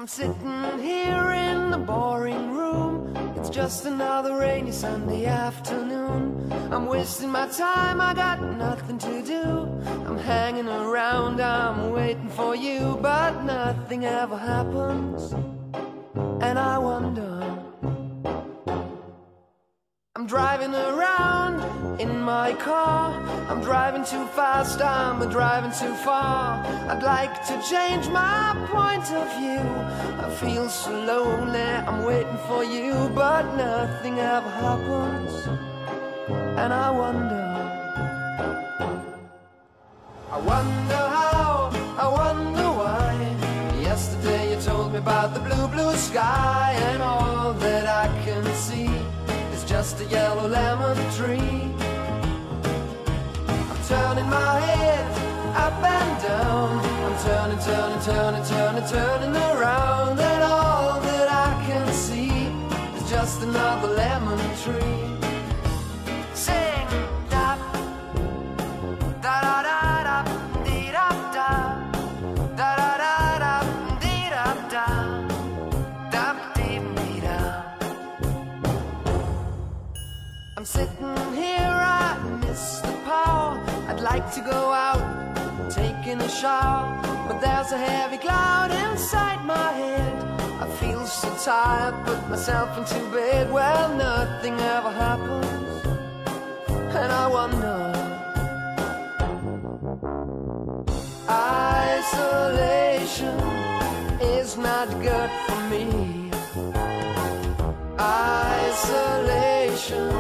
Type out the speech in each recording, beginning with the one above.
I'm sitting here in the boring room. It's just another rainy Sunday afternoon. I'm wasting my time, I got nothing to do. I'm hanging around, I'm waiting for you, but nothing ever happens. And I wonder, I'm driving around in my car. I'm driving too fast, I'm driving too far. I'd like to change my point of view. I feel so lonely, I'm waiting for you, but nothing ever happens. And I wonder how, I wonder why. Yesterday you told me about the blue, blue sky, and all that I can see is just a yellow lemon tree. I'm turning my head up and down. I'm turning, turning, turning, turning, turning around, and all that I can see is just another lemon tree. Sing, da, da da da da, dee da da, da da da da, dee da da, da dee dee da. I'm sitting here, I miss the power. I'd like to go out, taking a shower, but there's a heavy cloud inside my head. I feel so tired, put myself into bed. Well, nothing ever happens, and I wonder. Isolation is not good for me. Isolation,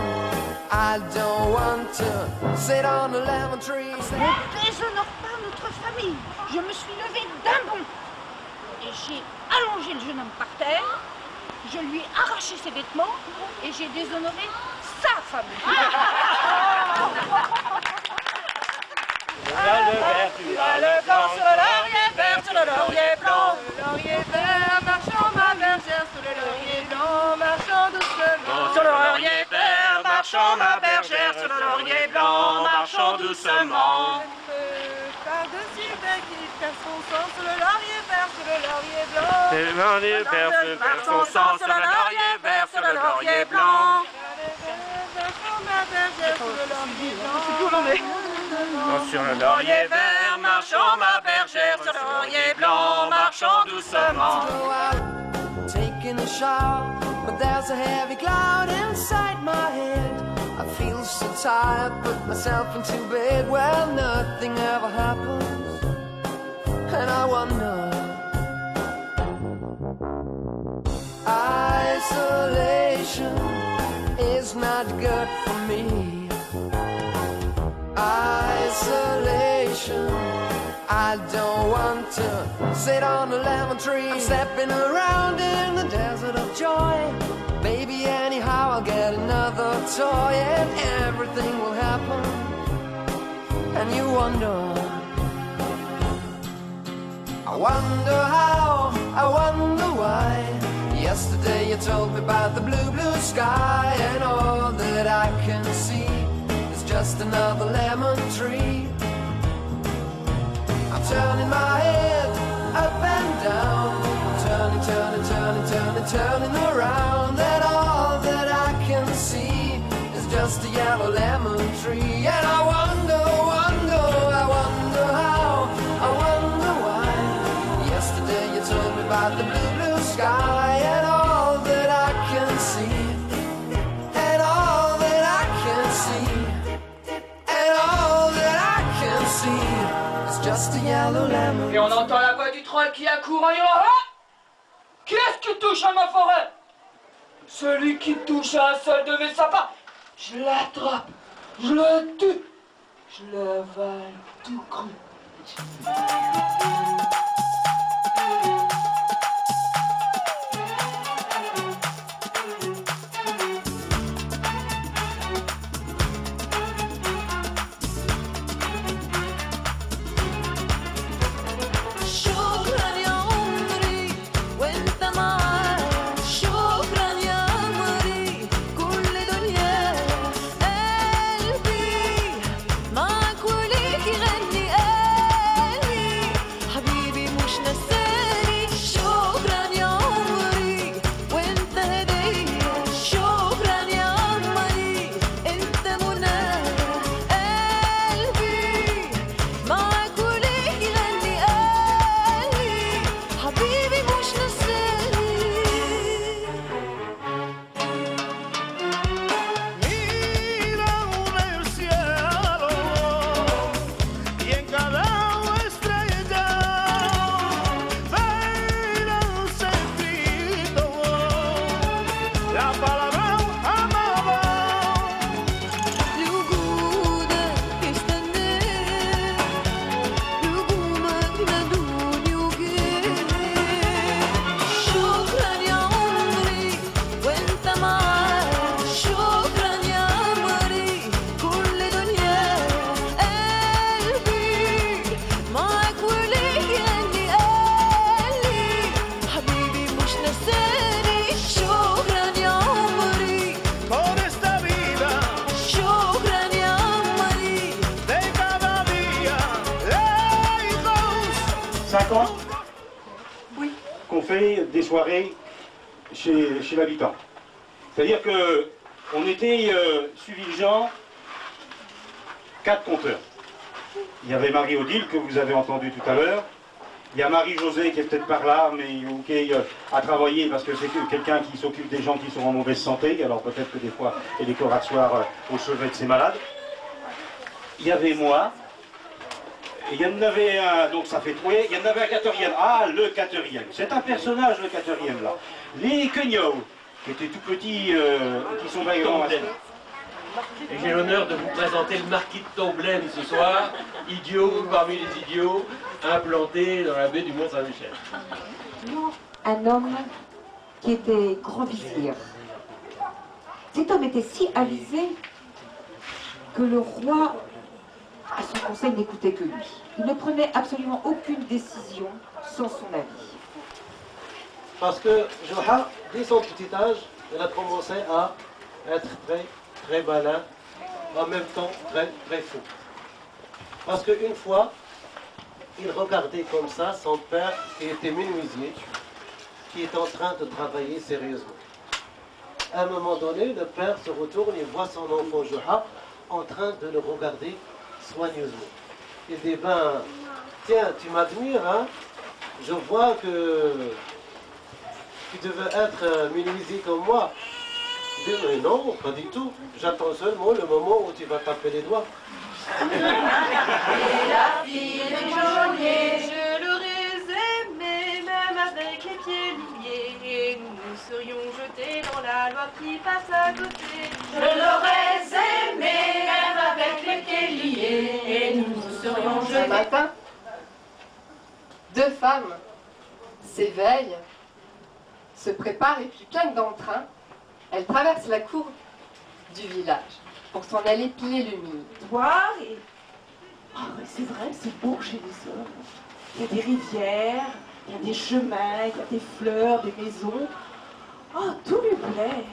I don't want to sit on a lemon tree. Ne déshonore pas notre famille. Je me suis levée d'un bond et j'ai allongé le jeune homme par terre. Je lui ai arraché ses vêtements et j'ai déshonoré sa famille. Tu as le vert, tu as le blanc, sur le laurier vert, sur le laurier blanc. Le laurier vert, marchons ma bergère, sur le laurier blanc, marchons doucement. Sur le laurier vert, marchons ma bergère, sur le laurier blanc, marchons doucement. Par-dessus le bec, il perd son sang, sur le laurier vert, sur le laurier blanc. Le laurier vert, perd son sang, sur le laurier vert, sur le laurier blanc. Marchons ma bergère, sur le laurier blanc. Sur le laurier vert, marchons ma bergère, sur le laurier blanc, marchons doucement. Taking a shower, but there's a heavy cloud inside my head. I feel so tired, put myself into bed. Well, nothing ever happens, and I wonder. Isolation is not good for me. Isolation, I don't want to sit on a lemon tree. I'm stepping around in the desert of joy. Baby, anyhow I'll get another toy, and everything will happen. And you wonder, I wonder how, I wonder why. Yesterday you told me about the blue, blue sky, and all that I can see just another lemon tree. I'm turning my head up and down. I'm turning, turning, turning, turning, turning around, and all that I can see is just a yellow lemon tree. And I wonder, wonder, I wonder how, I wonder why. Yesterday you told me about the blue, blue sky, and all that I can see, and all that I can see. Et on entend la voix du troll qui accourt en hurlant. Ah, qui est-ce qui touche à ma forêt? Celui qui touche à un seul de mes sapins, je l'attrape, je le tue, je l'avale tout cru. معك وليك يغني قلبي agradecer. Shukran ya Mari por esta vida, Shukran ya Mari. de cada día lejos. 5 ans Oui. qu'on fait des soirées chez l'habitant. C'est-à-dire que on était suivi de gens, 4 compteurs. Il y avait Marie-Odile que vous avez entendu tout à l'heure. Il y a Marie-Josée qui est peut-être par là, mais qui a travaillé parce que c'est quelqu'un qui s'occupe des gens qui sont en mauvaise santé. Alors peut-être que des fois, elle est soir au chevet de ses malades. Il y avait moi. Et il y en avait un, donc ça fait 3, il y en avait un 4e. Ah, le 4e. C'est un personnage, le 4e, là. Les Quegnaux, qui étaient tout petits, qui sont bien grands. Et j'ai l'honneur de vous présenter le marquis de Tomblaine ce soir, idiot parmi les idiots, implanté dans la baie du Mont-Saint-Michel. Un homme qui était grand vizir. Cet homme était si avisé que le roi, à son conseil, n'écoutait que lui. Il ne prenait absolument aucune décision sans son avis. Parce que Joha, dès son petit âge, elle a commencé à être très malin, en même temps très fou. Parce qu'une fois, il regardait comme ça son père qui était menuisier, qui est en train de travailler sérieusement. À un moment donné, le père se retourne et voit son enfant Joha en train de le regarder soigneusement. Il dit, ben, tiens, tu m'admires, hein? Je vois que tu devais être menuisier comme moi. Il dit, mais non, pas du tout. J'attends seulement le moment où tu vas taper les doigts. Et la fille du geôlier, je l'aurais aimé, même avec les pieds liés. Et nous serions jetés dans la loi qui passe à côté. Je l'aurais aimé, même avec les pieds liés. Et nous serions jetés. Ce matin, 2 femmes s'éveillent, se préparent et puis pleines d'entrain, elles traversent la cour du village pour s'en aller piler le mille. Voir et... Oh, c'est vrai que c'est beau chez les hommes. Il y a des rivières, il y a des chemins, il y a des fleurs, des maisons. Oh, tout lui plaît.